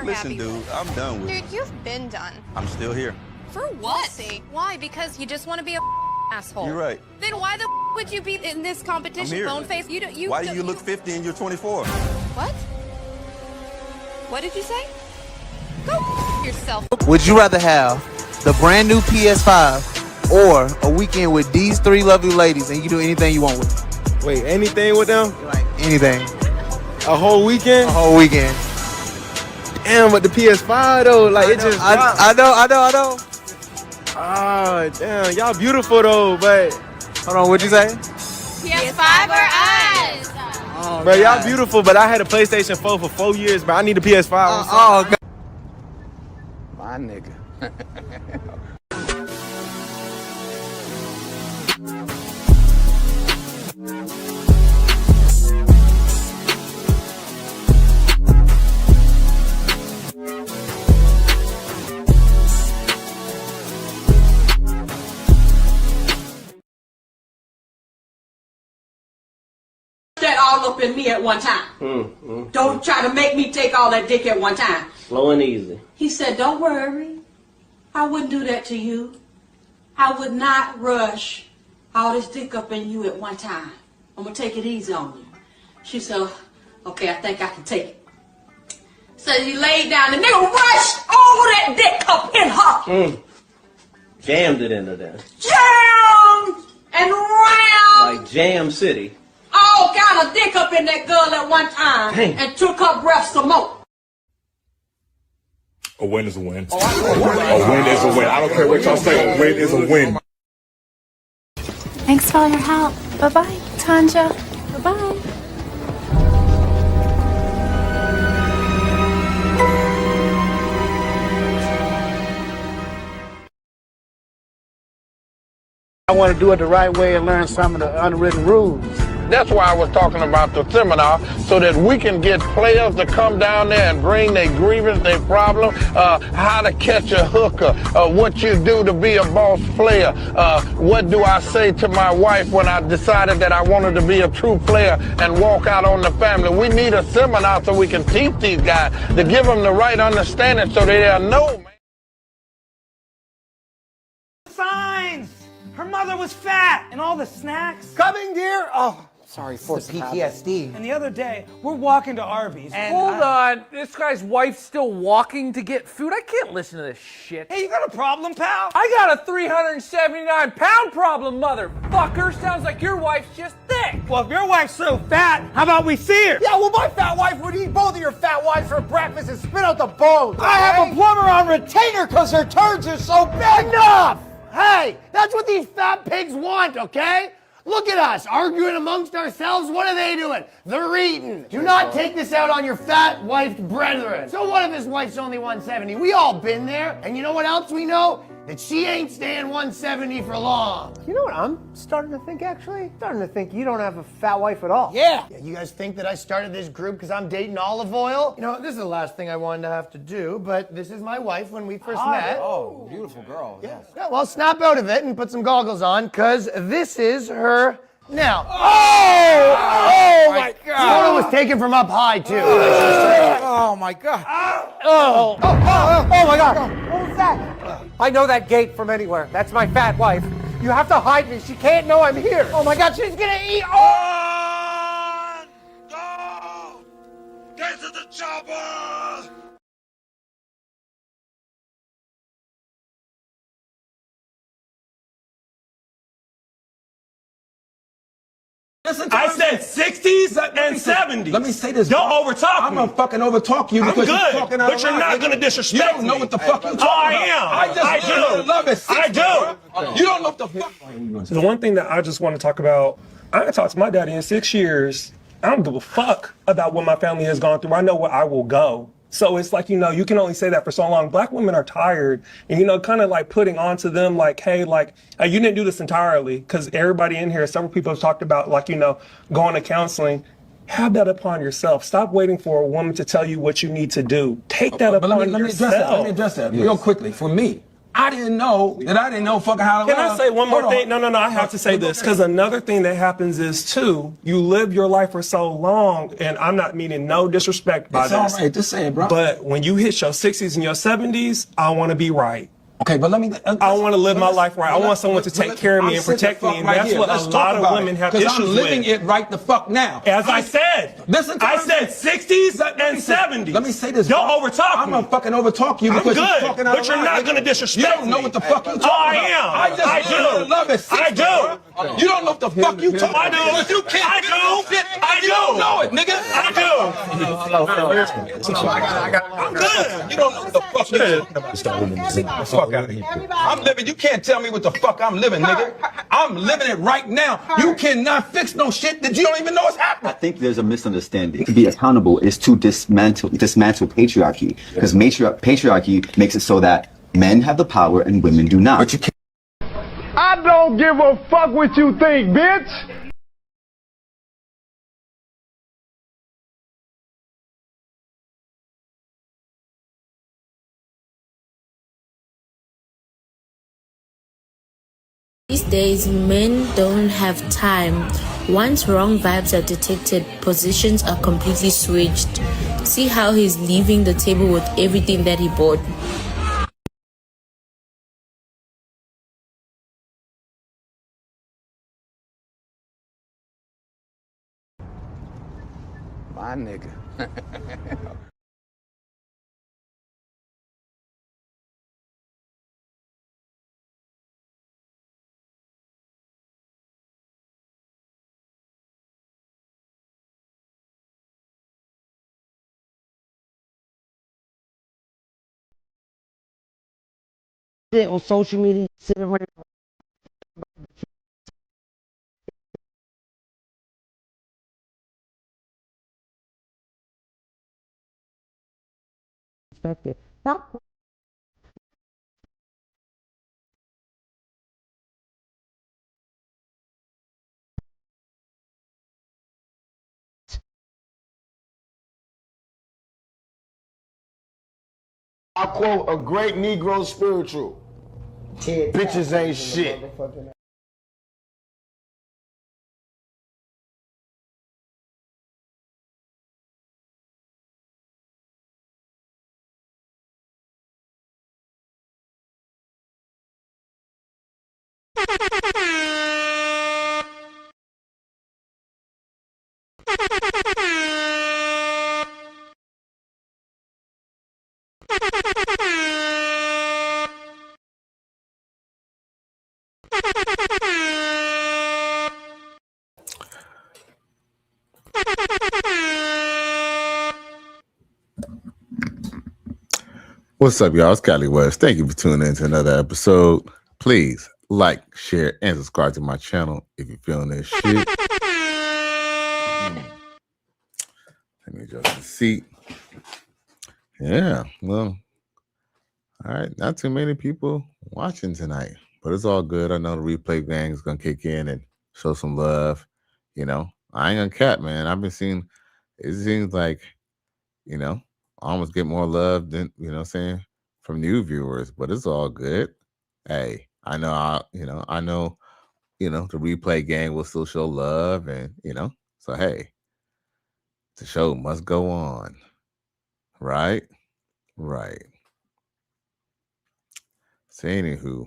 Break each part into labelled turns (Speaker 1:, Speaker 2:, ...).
Speaker 1: you're
Speaker 2: Listen,
Speaker 1: happy
Speaker 2: dude,
Speaker 1: with.
Speaker 2: I'm done with
Speaker 1: Dude,
Speaker 2: it.
Speaker 1: you've been done.
Speaker 2: I'm still here.
Speaker 1: For what? See. Why? Because you just want to be a asshole.
Speaker 2: You're right.
Speaker 1: Then why the would you be in this competition,
Speaker 2: I'm here.
Speaker 1: bone face?
Speaker 2: Why do you look 50 and you're 24?
Speaker 1: What? What did you say? Go yourself.
Speaker 3: Would you rather have the brand new PS5 or a weekend with these three lovely ladies and you can do anything you want with them?
Speaker 4: Wait, anything with them?
Speaker 3: Like anything.
Speaker 4: A whole weekend?
Speaker 3: A whole weekend.
Speaker 4: Damn, but the PS5 though, like it just dropped.
Speaker 3: I know.
Speaker 4: Oh, damn, y'all beautiful though, but
Speaker 3: Hold on, what'd you say?
Speaker 1: PS5 or us?
Speaker 3: Oh,
Speaker 4: bro, y'all beautiful, but I had a PlayStation 4 for 4 years, but I need a PS5.
Speaker 3: Oh, God.
Speaker 5: My nigga.
Speaker 6: That all up in me at one time. Don't try to make me take all that dick at one time.
Speaker 7: Slow and easy.
Speaker 6: He said, don't worry. I wouldn't do that to you. I would not rush all this dick up in you at one time. I'm going to take it easy on you. She said, okay, I think I can take it. So he laid down. The nigga rushed all that dick up in her.
Speaker 7: Jammed it into there.
Speaker 6: Jammed and round.
Speaker 7: Like Jam City.
Speaker 6: All kind of dick up in that girl at one time.
Speaker 7: Dang.
Speaker 6: And took her breath some more.
Speaker 8: A win is a win. A win is a win. I don't care what y'all say. A win is a win.
Speaker 9: Thanks for all your help. Bye-bye, Tanja. Bye-bye.
Speaker 5: I want to do it the right way and learn some of the unwritten rules.
Speaker 10: That's why I was talking about the seminar, so that we can get players to come down there and bring their grievance, their problem, how to catch a hooker, what you do to be a boss player, what do I say to my wife when I decided that I wanted to be a true player and walk out on the family. We need a seminar so we can teach these guys to give them the right understanding so they'll know, man.
Speaker 11: Signs! Her mother was fat and all the snacks.
Speaker 5: Coming, dear. Oh, sorry for
Speaker 11: the
Speaker 5: PTSD.
Speaker 11: And the other day, we're walking to Arby's. And
Speaker 12: Hold on, this guy's wife's still walking to get food? I can't listen to this shit.
Speaker 11: Hey, you got a problem, pal?
Speaker 12: I got a 379-pound problem, motherfucker. Sounds like your wife's just thick.
Speaker 11: Well, if your wife's so fat, how about we see her?
Speaker 5: Yeah, well, my fat wife would eat both of your fat wives for breakfast and spit out the bones.
Speaker 11: I have a
Speaker 5: plumber on retainer because her turds are so big. Enough! Hey, that's what these fat pigs want, okay? Look at us, arguing amongst ourselves. What are they doing? They're eating. Do not take this out on your fat wifed brethren. So what if his wife's only 170? We all been there. And you know what else we know? That she ain't staying 170 for long.
Speaker 13: You know what I'm starting to think, actually? Starting to think you don't have a fat wife at all.
Speaker 5: Yeah. You guys think that I started this group because I'm dating Olive Oil? You know, this is the last thing I wanted to have to do, but this is my wife when we first met.
Speaker 13: Oh, beautiful girl. Yes.
Speaker 5: Yeah, well, snap out of it and put some goggles on, because this is her now. Oh my God. The photo was taken from up high, too.
Speaker 13: Oh my God. Oh my God. What was that? I know that gate from anywhere. That's my fat wife. You have to hide me. She can't know I'm here. Oh my God, she's gonna eat.
Speaker 8: Oh! Go! Get to the chopper!
Speaker 11: I said 60s and 70s.
Speaker 14: Let me say this.
Speaker 11: Don't overtalk
Speaker 14: I'm
Speaker 11: me.
Speaker 14: gonna fucking overtalk you
Speaker 11: I'm
Speaker 14: because
Speaker 11: good,
Speaker 14: you're talking out
Speaker 11: but you're
Speaker 14: loud,
Speaker 11: not
Speaker 14: nigga.
Speaker 11: gonna disrespect
Speaker 14: You don't know
Speaker 11: me.
Speaker 14: what the fuck you talking
Speaker 11: I
Speaker 14: about.
Speaker 11: am.
Speaker 14: I
Speaker 11: do.
Speaker 14: love it.
Speaker 11: I do.
Speaker 14: You don't know what the fuck.
Speaker 15: So the one thing that I just want to talk about, I haven't talked to my daddy in 6 years. I don't give a fuck about what my family has gone through. I know where I will go. So it's like, you can only say that for so long. Black women are tired and, kind of like putting onto them like, hey, you didn't do this entirely, because everybody in here, several people have talked about going to counseling. Have that upon yourself. Stop waiting for a woman to tell you what you need to do. Take that upon yourself.
Speaker 14: Let me address that real quickly. For me,
Speaker 8: I didn't know that I didn't know fucking how to
Speaker 15: Can
Speaker 8: love.
Speaker 15: I say one more
Speaker 8: Hold on.
Speaker 15: thing? No, I have to say this, because another thing that happens is, too, you live your life for so long, and I'm not meaning no disrespect by
Speaker 8: It's all
Speaker 15: this.
Speaker 8: right, just say it, bro.
Speaker 15: But when you hit your 60s and your 70s, I want to be right.
Speaker 8: Okay, but let me.
Speaker 15: I want to live my life right. I want someone to take care of me and protect me, and that's what a lot of women have issues with.
Speaker 8: I'm living it right the fuck now.
Speaker 15: As I said,
Speaker 8: listen to
Speaker 15: I said 60s and 70s.
Speaker 8: Let me say this.
Speaker 15: Don't overtalk me.
Speaker 8: I'm gonna fucking overtalk you
Speaker 15: I'm
Speaker 8: because
Speaker 15: good,
Speaker 8: you're talking out
Speaker 15: but
Speaker 8: of
Speaker 15: you're
Speaker 8: line,
Speaker 15: not
Speaker 8: nigga.
Speaker 15: gonna disrespect
Speaker 8: You don't know
Speaker 15: me.
Speaker 8: what the fuck you talking
Speaker 15: I
Speaker 8: about.
Speaker 15: am.
Speaker 8: I just
Speaker 15: I
Speaker 8: learned
Speaker 15: do.
Speaker 8: love at 60,
Speaker 15: I do.
Speaker 8: bro. You don't know what the fuck you talking about.
Speaker 15: I do.
Speaker 8: You can't
Speaker 15: I do.
Speaker 8: shit.
Speaker 15: I
Speaker 8: You
Speaker 15: do.
Speaker 8: don't know it, nigga.
Speaker 15: I do.
Speaker 8: I'm good. You don't know what the fuck you talking about. Fuck out of here. I'm living. You can't tell me what the fuck I'm living, nigga. I'm living it right now. You cannot fix no shit that you don't even know is happening.
Speaker 14: I think there's a misunderstanding. To be accountable is to dismantle patriarchy, because patriarchy makes it so that men have the power and women do not. But you can't.
Speaker 10: I don't give a fuck what you think, bitch.
Speaker 9: These days, men don't have time. Once wrong vibes are detected, positions are completely switched. See how he's leaving the table with everything that he bought.
Speaker 3: My nigga.
Speaker 16: On social media, sitting right. Expected. Not.
Speaker 10: I quote a great Negro spiritual. Bitches ain't shit.
Speaker 17: What's up, y'all? It's Cali West. Thank you for tuning in to another episode. Please like, share, and subscribe to my channel if you're feeling this shit. Let me adjust the seat. Yeah, well, all right. Not too many people watching tonight, but it's all good. I know the replay gang is going to kick in and show some love. You know, I ain't gonna cap, man. I've been seeing, it seems like, you know, I almost get more love than, you know what I'm saying, from new viewers, but it's all good. Hey, I know, I know, the replay gang will still show love, and, so hey, the show must go on. Right? Right. So anywho,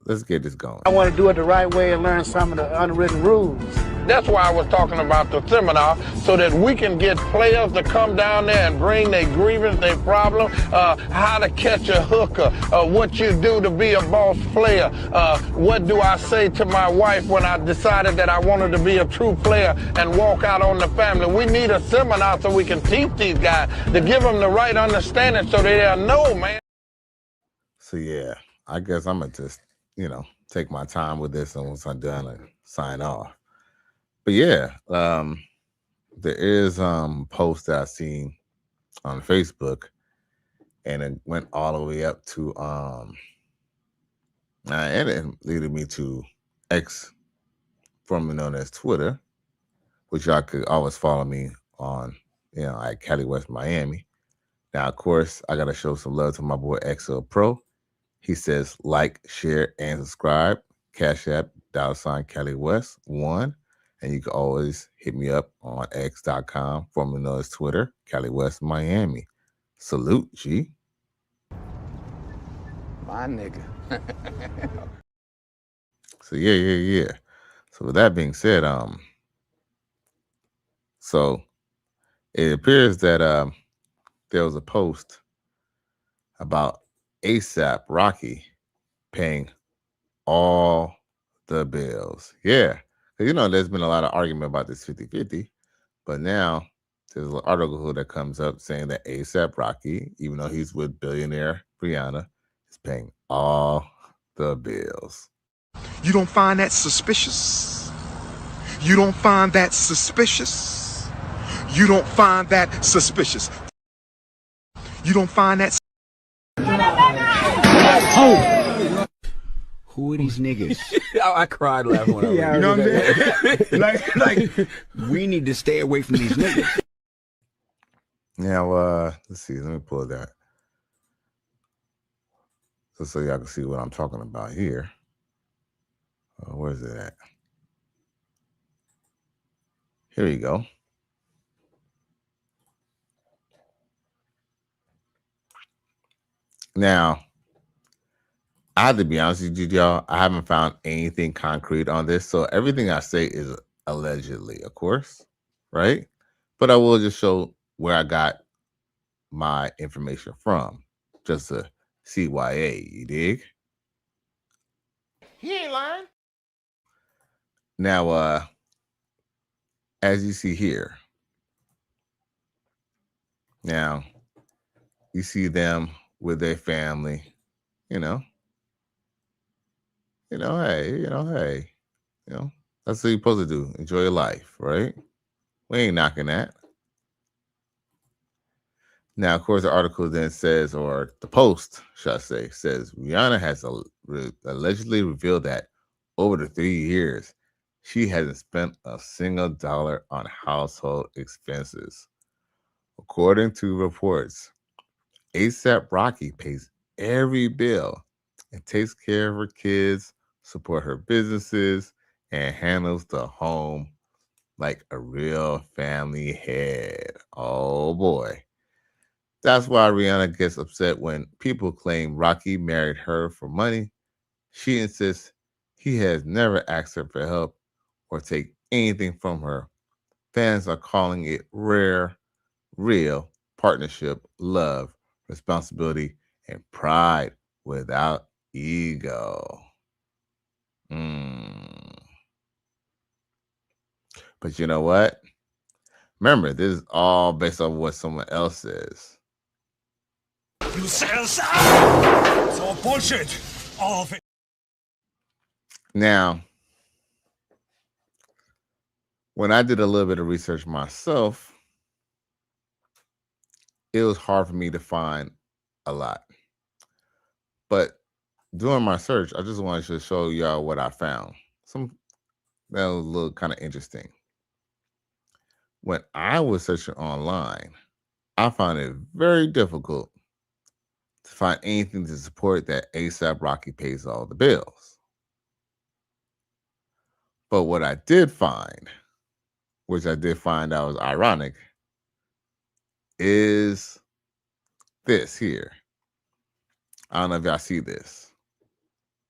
Speaker 17: let's get this going.
Speaker 13: I want to do it the right way and learn some of the unwritten rules.
Speaker 10: That's why I was talking about the seminar, so that we can get players to come down there and bring their grievance, their problem, how to catch a hooker, what you do to be a boss player, what do I say to my wife when I decided that I wanted to be a true player and walk out on the family. We need a seminar so we can teach these guys to give them the right understanding so they'll know, man.
Speaker 17: So yeah, I guess I'm gonna just, take my time with this, and once I'm done, I sign off. But yeah, there is a post that I seen on Facebook, and it went all the way up to and it leaded me to X, formerly known as Twitter, which y'all could always follow me on, at Cali West Miami. Now, of course, I gotta show some love to my boy XL Pro. He says like, share, and subscribe. Cash App, $Cali West 1. And you can always hit me up on x.com, formerly known as Twitter, Cali West Miami. Salute, G.
Speaker 18: My nigga.
Speaker 17: So yeah. So with that being said, so it appears that there was a post about ASAP Rocky paying all the bills. Yeah. You know, there's been a lot of argument about this 50-50, but now there's an article that comes up saying that ASAP Rocky, even though he's with billionaire Rihanna, is paying all the bills.
Speaker 19: You don't find that suspicious? You don't find that suspicious? You don't find that suspicious? You don't find that?
Speaker 18: Who are these niggas?
Speaker 20: I cried laughing when I read it.
Speaker 18: You know what I'm saying? like, we need to stay away from these niggas.
Speaker 17: Now, let's see. Let me pull that. So y'all can see what I'm talking about here. Where's it at? Here you go. Now, I have to be honest with you, y'all. I haven't found anything concrete on this. So everything I say is allegedly, of course, right? But I will just show where I got my information from, just to CYA, you dig?
Speaker 5: He ain't lying.
Speaker 17: Now, as you see here, now you see them with their family, hey, that's what you're supposed to do. Enjoy your life, right? We ain't knocking that. Now, of course, the article then says, or the post, should I say, says Rihanna has allegedly revealed that over the 3 years, she hasn't spent a single dollar on household expenses. According to reports, ASAP Rocky pays every bill and takes care of her kids, support her businesses, and handles the home like a real family head. Oh boy. That's why Rihanna gets upset when people claim Rocky married her for money. She insists he has never asked her for help or take anything from her. Fans are calling it rare, real partnership, love, responsibility, and pride without ego. But you know what? Remember, this is all based on what someone else says.
Speaker 21: You said it's all bullshit. All of it.
Speaker 17: Now, when I did a little bit of research myself, it was hard for me to find a lot. But doing my search, I just wanted to show y'all what I found. That was a little kind of interesting. When I was searching online, I found it very difficult to find anything to support that ASAP Rocky pays all the bills. But what I did find, which I did find out was ironic, is this here. I don't know if y'all see this.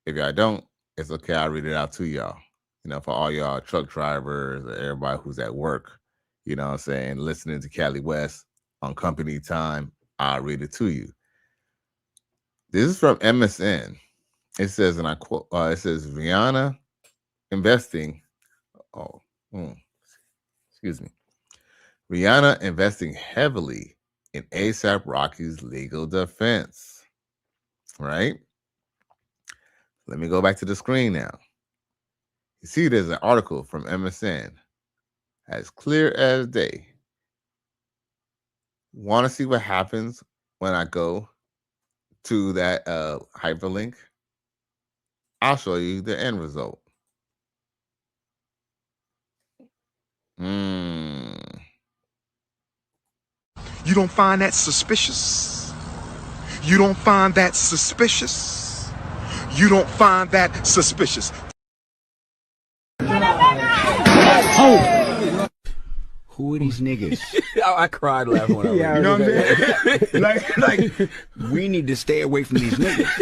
Speaker 17: If y'all don't, it's okay. I'll read it out to y'all. For all y'all truck drivers or everybody who's at work, what I'm saying, listening to Cali West on company time, I'll read it to you. This is from MSN. It says, and I quote, it says, Rihanna investing, Rihanna investing heavily in ASAP Rocky's legal defense, right? Let me go back to the screen now. You see, there's an article from MSN, as clear as day. Want to see what happens when I go to that hyperlink? I'll show you the end result.
Speaker 19: You don't find that suspicious? You don't find that suspicious? You don't find that suspicious.
Speaker 18: Who are these niggas?
Speaker 20: I cried laughing when I read it.
Speaker 18: You know what I'm saying? like, we need to stay away from these niggas.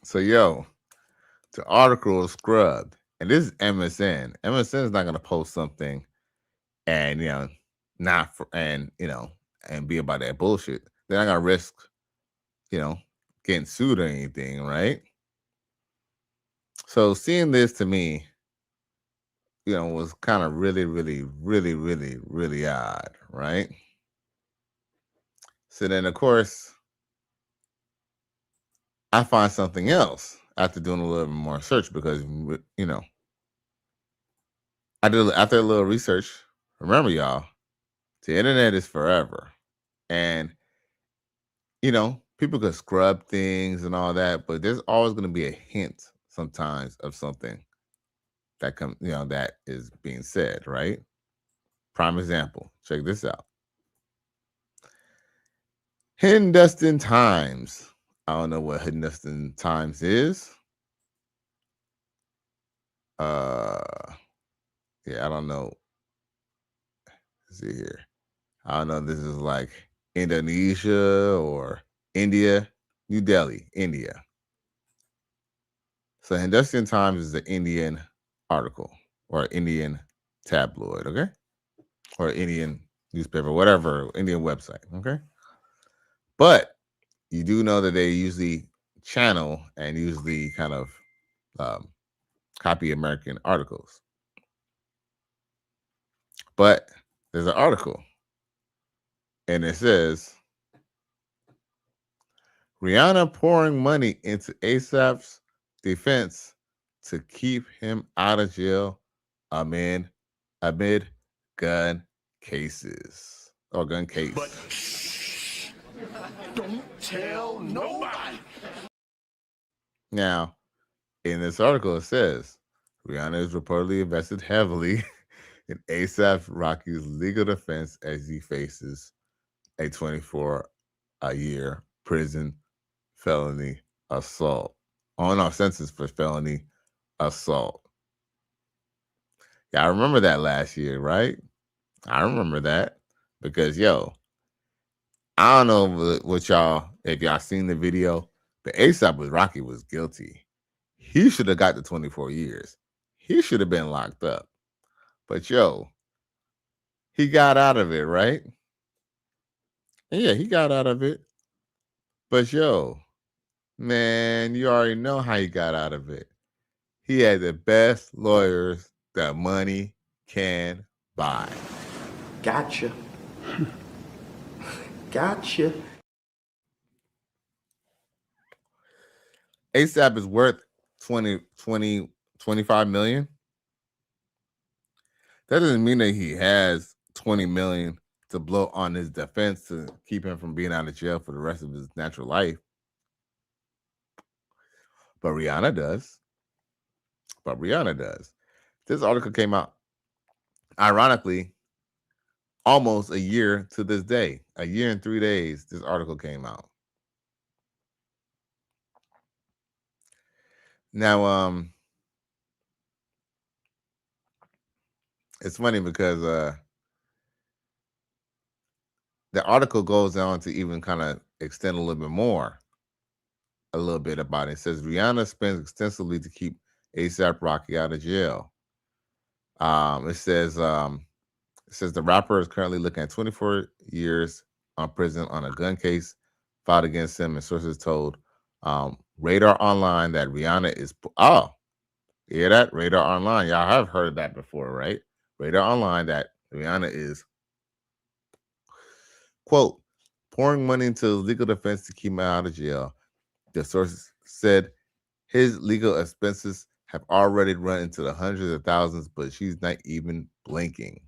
Speaker 17: So, yo, the article is scrubbed. And this is MSN. MSN is not going to post something and, not for, and be about that bullshit. They're not going to risk, getting sued or anything, right? So seeing this to me, was kind of really, really, really, really, really odd, right? So then, of course, I find something else after doing a little bit more research because, after a little research, remember, y'all, the internet is forever. And, people could scrub things and all that, but there's always going to be a hint sometimes of something that that is being said, right? Prime example. Check this out. Hindustan Times. I don't know what Hindustan Times is. I don't know. Let's see here. I don't know if this is like Indonesia or India. New Delhi, India. So Hindustan Times is an Indian article or Indian tabloid, okay? Or Indian newspaper, whatever, Indian website, okay? But you do know that they usually channel and usually kind of copy American articles. But there's an article and it says, Rihanna pouring money into ASAP's defense to keep him out of jail amid gun cases or gun case.
Speaker 21: But shh, don't tell nobody.
Speaker 17: Now, in this article, it says Rihanna is reportedly invested heavily in ASAP Rocky's legal defense as he faces a 24-year prison felony assault. Sentence for felony assault. Yeah, I remember that last year, right? I remember that because, I don't know what y'all, if y'all seen the video, but ASAP Rocky was guilty. He should have got the 24 years. He should have been locked up. But, he got out of it, right? Yeah, he got out of it. But, man, you already know how he got out of it. He had the best lawyers that money can buy.
Speaker 5: Gotcha. Gotcha.
Speaker 17: ASAP is worth 25 million. That doesn't mean that he has 20 million to blow on his defense to keep him from being out of jail for the rest of his natural life. But Rihanna does. This article came out, ironically, almost a year to this day. A year and 3 days, this article came out. Now, it's funny because the article goes on to even kind of extend a little bit about it. It says Rihanna spends extensively to keep ASAP Rocky out of jail. It says the rapper is currently looking at 24 years on prison on a gun case filed against him, and sources told Radar Online that Rihanna is you hear that? Radar Online. Y'all have heard that before, right? Radar Online that Rihanna is, quote, pouring money into legal defense to keep him out of jail. The source said his legal expenses have already run into the hundreds of thousands, but she's not even blinking.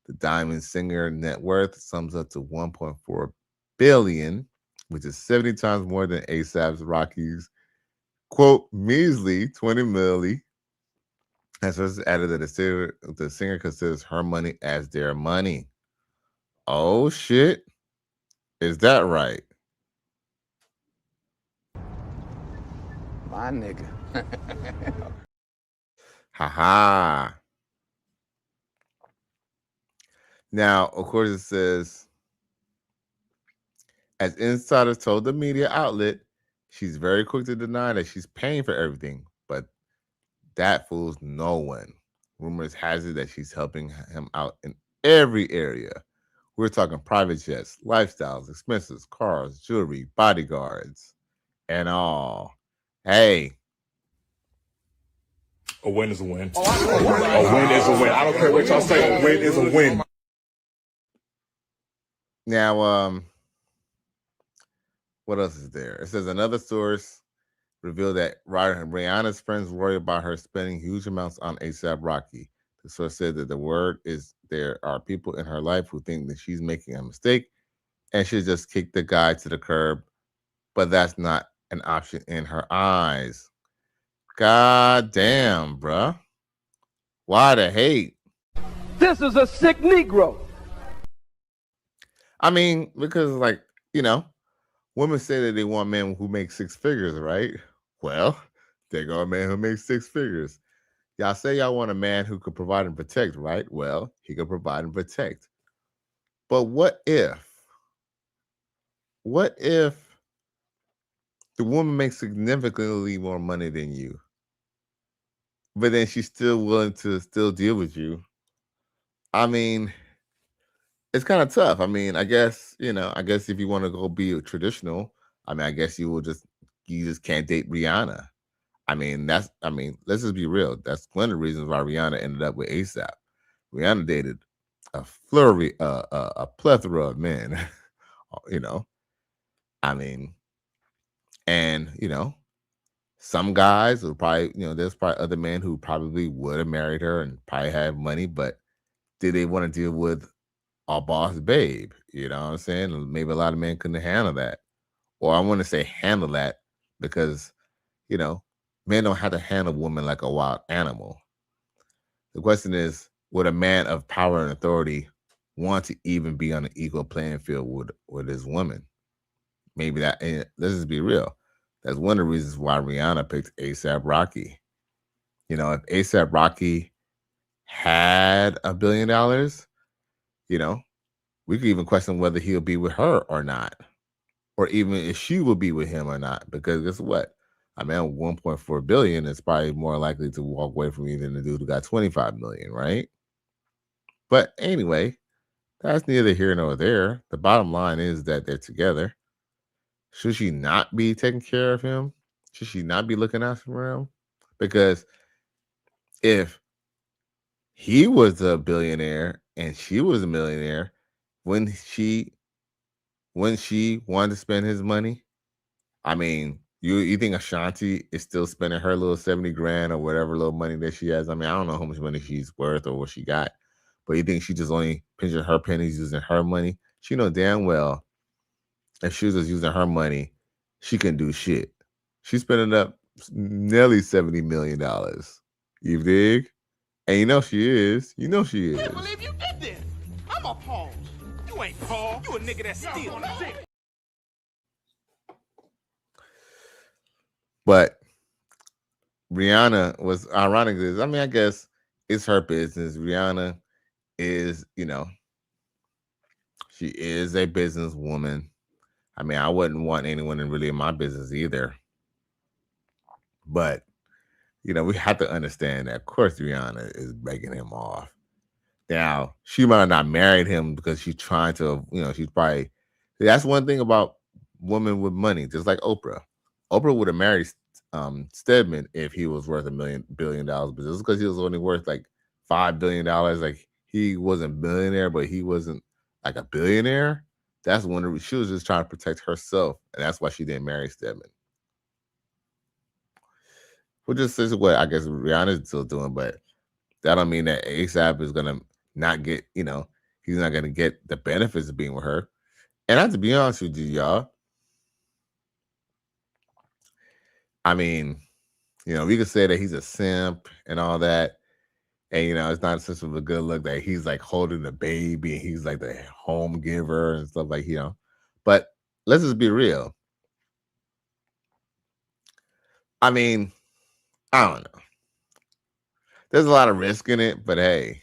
Speaker 17: The Diamond singer net worth sums up to $1.4 billion, which is 70 times more than ASAP Rocky's, quote, measly 20 million. And sources added that the singer considers her money as their money. Oh, shit. Is that right?
Speaker 18: My nigga.
Speaker 17: Ha. Now, of course, it says, as insiders told the media outlet, she's very quick to deny that she's paying for everything, but that fools no one. Rumors has it that she's helping him out in every area. We're talking private jets, lifestyles, expenses, cars, jewelry, bodyguards, and all. Hey.
Speaker 21: A win is a win. A win is a win. I don't care what y'all say. A win is a win.
Speaker 17: Now, what else is there? It says another source revealed that Rihanna's friends worry about her spending huge amounts on A$AP Rocky. The source said that the word is there are people in her life who think that she's making a mistake and should just kick the guy to the curb, but that's not an option in her eyes. God damn, bruh. Why the hate?
Speaker 2: This is a sick Negro.
Speaker 17: I mean, because, like, you know, women say that they want men who make six figures, right? Well, they got a man who makes six figures. Y'all say y'all want a man who could provide and protect, right? Well, he could provide and protect. But what if the woman makes significantly more money than you, but then she's still willing to still deal with you? I mean, it's kind of tough. I mean, I guess if you want to go be traditional, I mean, I guess you just can't date Rihanna. I mean, let's just be real. That's one of the reasons why Rihanna ended up with A$AP. Rihanna dated a plethora of men, you know. I mean, and, you know, some guys will probably, you know, there's probably other men who probably would have married her and probably have money, but did they want to deal with a boss babe? You know what I'm saying? Maybe a lot of men couldn't handle that. Or I want to say handle that because, you know, men don't have to handle women like a wild animal. The question is, would a man of power and authority want to even be on an equal playing field with his woman? Maybe that, and let's just be real. That's one of the reasons why Rihanna picked A$AP Rocky. You know, if A$AP Rocky had $1 billion, you know, we could even question whether he'll be with her or not, or even if she will be with him or not. Because guess what? A man with $1.4 billion is probably more likely to walk away from you than the dude who got $25 million, right? But anyway, that's neither here nor there. The bottom line is that they're together. Should she not be taking care of him? Should she not be looking after him? Because if he was a billionaire and she was a millionaire, when she wanted to spend his money, I mean, you think Ashanti is still spending her little 70 grand or whatever little money that she has? I mean, I don't know how much money she's worth or what she got, but you think she just only pinching her pennies using her money? She know damn well if she was just using her money, she couldn't do shit. She's spending up nearly $70 million. You dig? And you know she is. You know she is.
Speaker 21: I can't believe you did this. I'm appalled. You ain't Paul. You a nigga that's stealing.
Speaker 17: But Rihanna was ironic. I mean, I guess it's her business. Rihanna is, you know, she is a businesswoman. I mean, I wouldn't want anyone really in my business either. But, you know, we have to understand that, of course, Rihanna is breaking him off. Now, she might have not married him because she's trying to, you know, she's probably, that's one thing about women with money, just like Oprah. Oprah would have married Stedman if he was worth $1 billion, but just because he was only worth like $5 billion, like he wasn't a billionaire, but he wasn't like a billionaire. That's one she was just trying to protect herself, and that's why she didn't marry Stedman. Which is what I guess Rihanna's still doing, but that don't mean that A$AP is gonna not get, you know, he's not gonna get the benefits of being with her. And I have to be honest with you, y'all. I mean, you know, we could say that he's a simp and all that. And, you know, it's not such of a good look that he's like holding the baby and he's like the home giver and stuff like, you know. But let's just be real. I mean, I don't know. There's a lot of risk in it, but hey,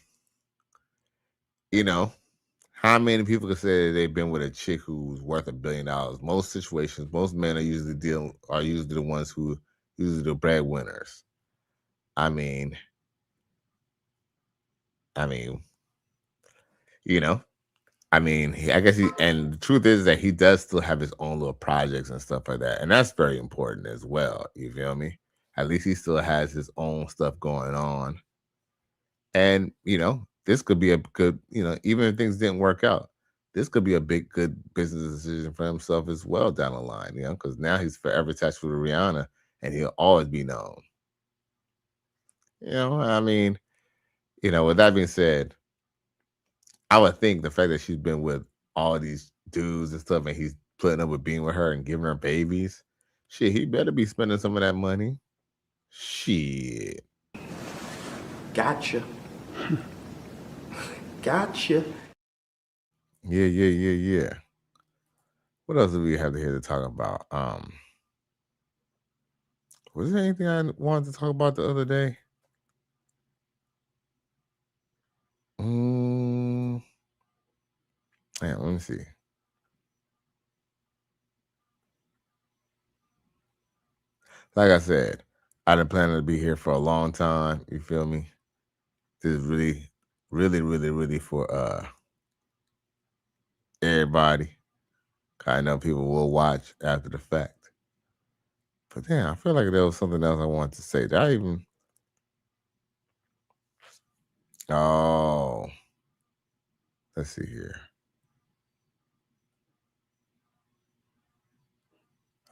Speaker 17: you know, how many people can say they've been with a chick who's worth $1 billion? Most situations, most men are usually the ones who usually the breadwinners. I mean, you know, I guess and the truth is that he does still have his own little projects and stuff like that. And that's very important as well. You feel me? At least he still has his own stuff going on. And, you know, this could be a good, you know, even if things didn't work out, this could be a big, good business decision for himself as well down the line, you know, because now he's forever attached with Rihanna and he'll always be known. You know, I mean, you know, with that being said, I would think the fact that she's been with all these dudes and stuff and he's putting up with being with her and giving her babies, shit, he better be spending some of that money. Shit.
Speaker 1: Gotcha. Gotcha.
Speaker 17: Yeah. What else do we have here to talk about? Was there anything I wanted to talk about the other day? Yeah, let me see. Like I said, I've been planning to be here for a long time. You feel me? This is really for everybody. I know people will watch after the fact. But damn, I feel like there was something else I wanted to say. Did I even? Oh, let's see here.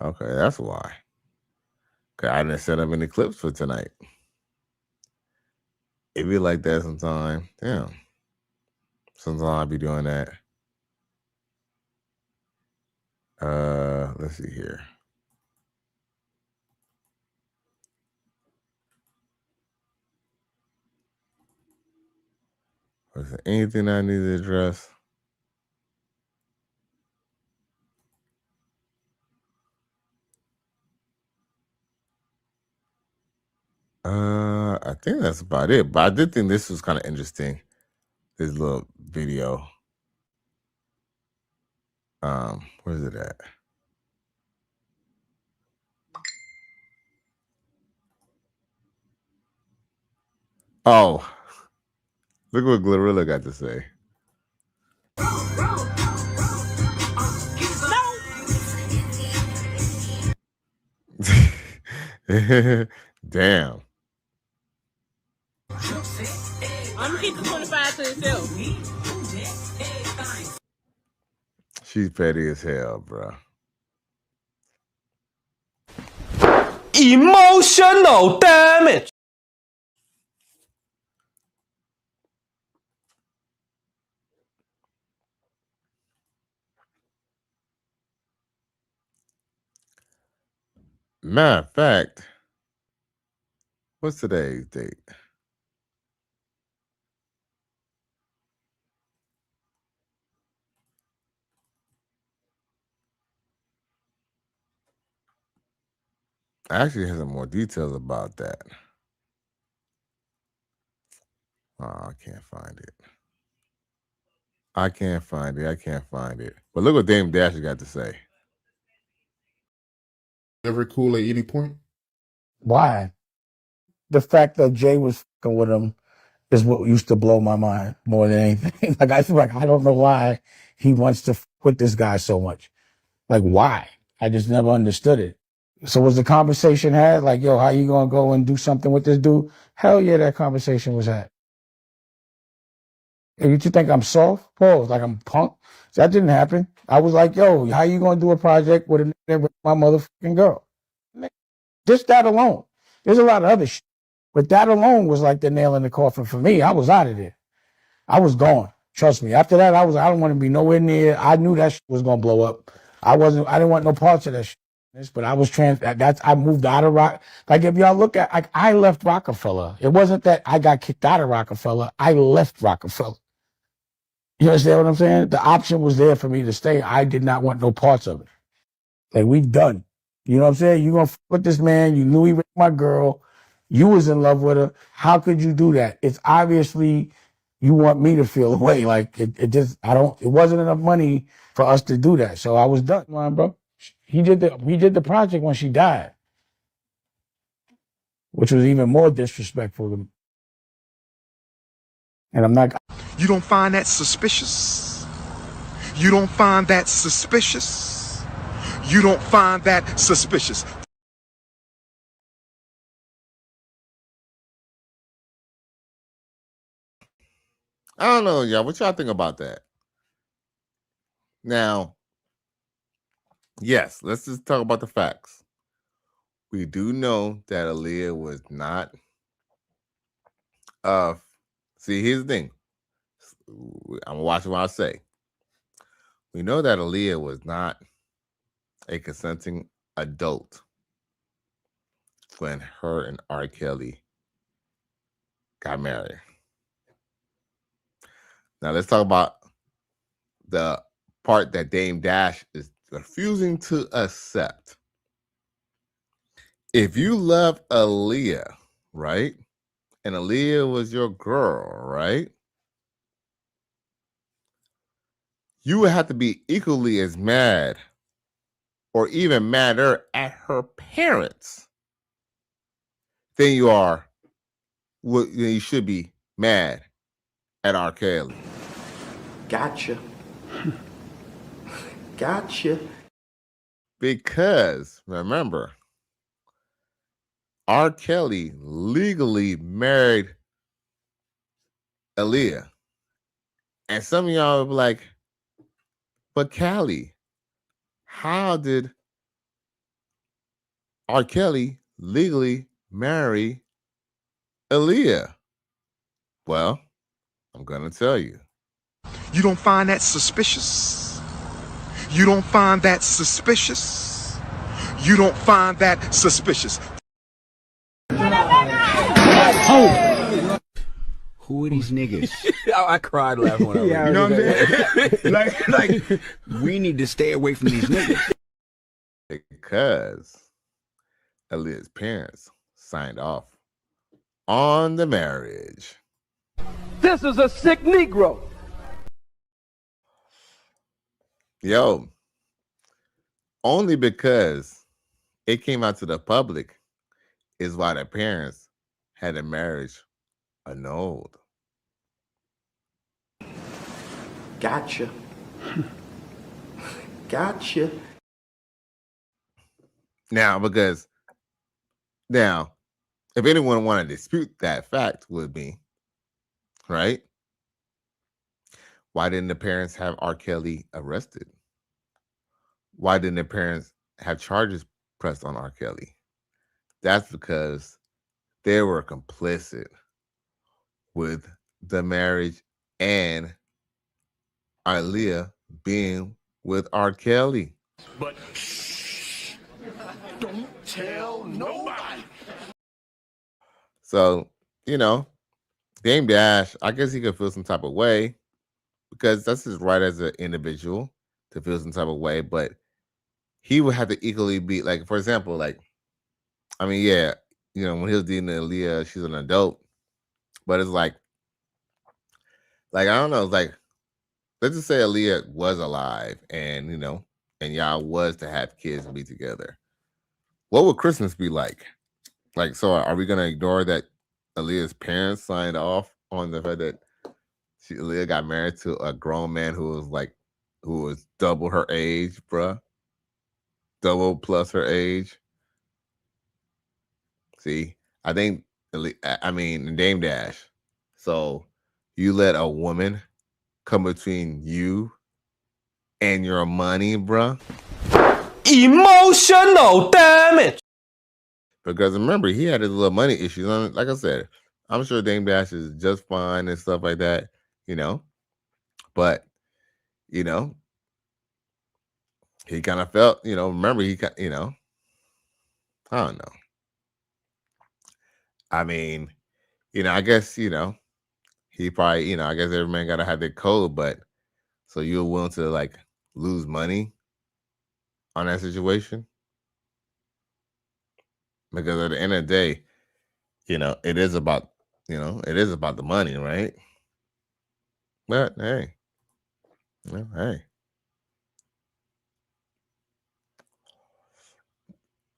Speaker 17: Okay, that's why. Cause I didn't set up any clips for tonight. It be like that sometime. Damn. Sometimes I'll be doing that. Let's see here. Was there anything I need to address? I think that's about it. But I did think this was kind of interesting. This little video. Where's it at? Oh, look what Glorilla got to say. Damn.
Speaker 22: I'm gonna keep the 25 to itself.
Speaker 17: She's petty as hell, bro.
Speaker 2: Emotional damage.
Speaker 17: Matter of fact, what's today's date? I actually have some more details about that. Oh, I can't find it. I can't find it. But look what Dame Dash got to say.
Speaker 23: Ever cool at any point?
Speaker 24: Why? The fact that Jay was fucking with him is what used to blow my mind more than anything. Like, I feel like I don't know why he wants to fuck with this guy so much. Like, why? I just never understood it. So was the conversation had? Like, yo, how you gonna go and do something with this dude? Hell yeah, that conversation was had. And you think I'm soft? Pause, like I'm punk? That didn't happen. I was like, yo, how you gonna do a project with my motherfucking girl? Just that alone. There's a lot of other shit. But that alone was like the nail in the coffin for me. I was out of there. I was gone. Trust me. After that, I don't want to be nowhere near. I knew that shit was gonna blow up. I didn't want no parts of that shit. But I was I moved out of Rock. Like, if y'all look at, like, I left Rockefeller. It wasn't that I got kicked out of Rockefeller. I left Rockefeller. You understand what I'm saying? The option was there for me to stay. I did not want no parts of it. Like, we done. You know what I'm saying? You gonna fuck with this man. You knew he raped my girl. You was in love with her. How could you do that? It's obviously you want me to feel away. Like it wasn't enough money for us to do that. So I was done, man, bro. We did the project when she died, which was even more disrespectful to me. And I'm not.
Speaker 19: You don't find that suspicious? You don't find that suspicious? You don't find that suspicious?
Speaker 17: I don't know, y'all. What y'all think about that? Now, yes, let's just talk about the facts. We do know that Aaliyah was not. See, here's the thing. I'm watching what I say. We know that Aaliyah was not a consenting adult when her and R. Kelly got married. Now let's talk about the part that Dame Dash is refusing to accept. If you love Aaliyah, right? And Aaliyah was your girl, right? You would have to be equally as mad or even madder at her parents than you are, you should be mad at R. Kelly.
Speaker 1: Gotcha. Gotcha.
Speaker 17: Because, remember, R. Kelly legally married Aaliyah. And some of y'all will be like, but Callie, how did R. Kelly legally marry Aaliyah? Well, I'm going to tell you.
Speaker 19: You don't find that suspicious? You don't find that suspicious? You don't find that suspicious?
Speaker 18: Who are these niggas?
Speaker 20: I cried laughing when I read
Speaker 18: You know what I'm saying? like, we need to stay away from these niggas.
Speaker 17: Because Aaliyah's parents signed off on the marriage.
Speaker 2: This is a sick Negro.
Speaker 17: Yo, only because it came out to the public is why the parents had the marriage annulled.
Speaker 1: Gotcha. Gotcha.
Speaker 17: Now, if anyone wanted to dispute that fact with me, right? Why didn't the parents have R. Kelly arrested? Why didn't the parents have charges pressed on R. Kelly? That's because they were complicit with the marriage and Aaliyah being with R. Kelly.
Speaker 21: But shh, don't tell nobody.
Speaker 17: So, Dame Dash, I guess he could feel some type of way because that's his right as an individual to feel some type of way, but he would have to equally be like, for example, when he was dealing with Aaliyah, she's an adult, but it's like, I don't know, it's like, let's just say Aaliyah was alive and, and y'all was to have kids and be together. What would Christmas be like? So are we going to ignore that Aaliyah's parents signed off on the fact that Aaliyah got married to a grown man who was double her age, bruh? Double plus her age. See, I think, Dame Dash. So you let a woman come between you and your money, bruh?
Speaker 2: Emotional damage.
Speaker 17: Because remember, he had his little money issues. Like I said, I'm sure Dame Dash is just fine and stuff like that, But, he kind of felt, remember, I don't know. I guess, he probably, I guess every man got to have their code, but so you're willing to lose money on that situation? Because at the end of the day, it is about the money, right? But hey, hey.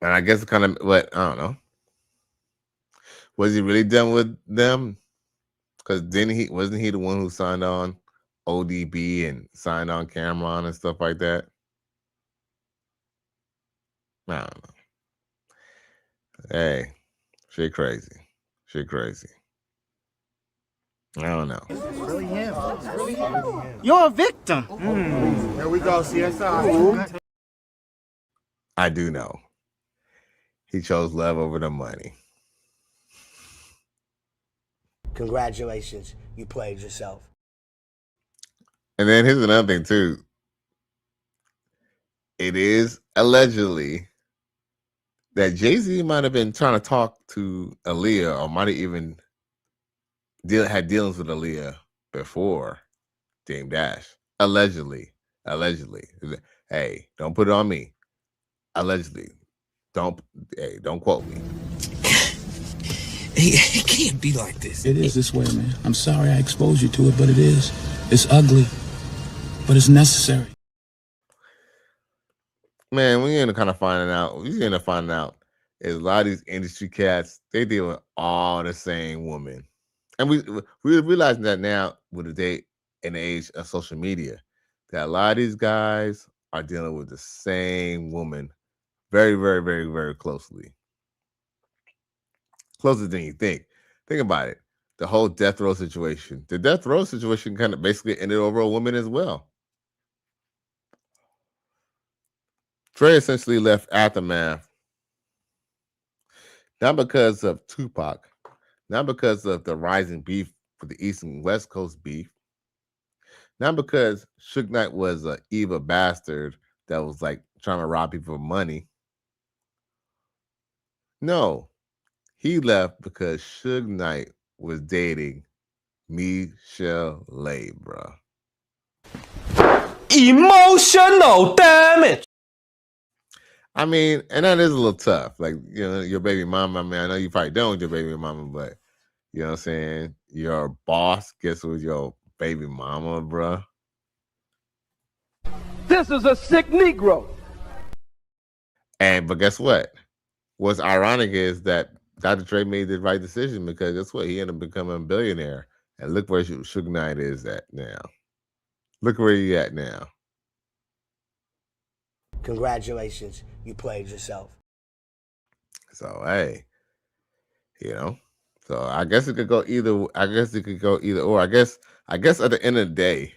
Speaker 17: And I guess kind of what I don't know. Was he really done with them? Because wasn't he the one who signed on ODB and signed on Cameron and stuff like that? I don't know. Hey, shit crazy. I don't know.
Speaker 13: Really him. You're a victim. Here we go, CSI.
Speaker 17: I do know. He chose love over the money.
Speaker 5: Congratulations, you played yourself.
Speaker 17: And then here's another thing too. It is allegedly that Jay-Z might have been trying to talk to Aaliyah, or might have even had dealings with Aaliyah before Dame Dash. Allegedly. Hey, don't put it on me. Allegedly. Don't quote me.
Speaker 21: It can't be like this.
Speaker 4: It is this way, man. I'm sorry I exposed you to it, but it is. It's ugly, but it's necessary.
Speaker 17: Man, we end up kind of finding out. We end up finding out is a lot of these industry cats, they deal with all the same women. And we're realizing that now with the day and age of social media, that a lot of these guys are dealing with the same woman very, very, very, very closely. Closer than you think. Think about it. The whole death row situation. The death row situation kind of basically ended over a woman as well. Trey essentially left Aftermath not because of Tupac, not because of the rising beef for the East and West Coast beef, not because Suge Knight was an evil bastard that was like trying to rob people of money. No, he left because Suge Knight was dating Michelle Lay, bro.
Speaker 2: Emotional damage.
Speaker 17: I mean, and that is a little tough. Like, your baby mama, I mean, I know you probably done with your baby mama, but you know what I'm saying? Your boss gets with your baby mama, bro.
Speaker 2: This is a sick Negro.
Speaker 17: But guess what? What's ironic is that Dr. Dre made the right decision, because guess what? He ended up becoming a billionaire. And look where Suge Knight is at now. Look where he at now.
Speaker 5: Congratulations, you played yourself.
Speaker 17: So hey, so I guess it could go either. I guess it could go either or. I guess at the end of the day,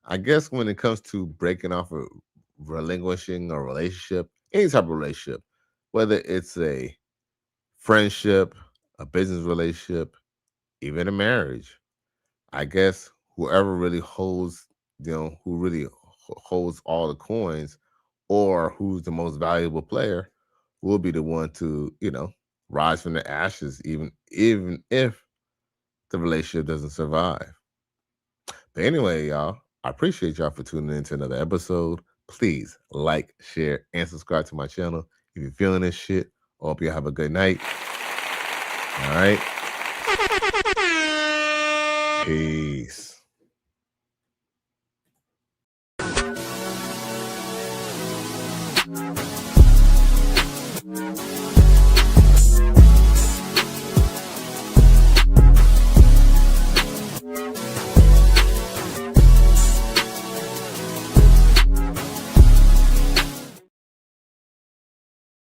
Speaker 17: I guess when it comes to breaking off a relinquishing a relationship, any type of relationship, whether it's a friendship, a business relationship, even a marriage, I guess whoever really holds, who really holds all the coins, or who's the most valuable player, will be the one to, rise from the ashes, even if the relationship doesn't survive. But anyway, y'all, I appreciate y'all for tuning in to another episode. Please like, share, and subscribe to my channel if you're feeling this shit. I hope you have a good night. All right. Peace.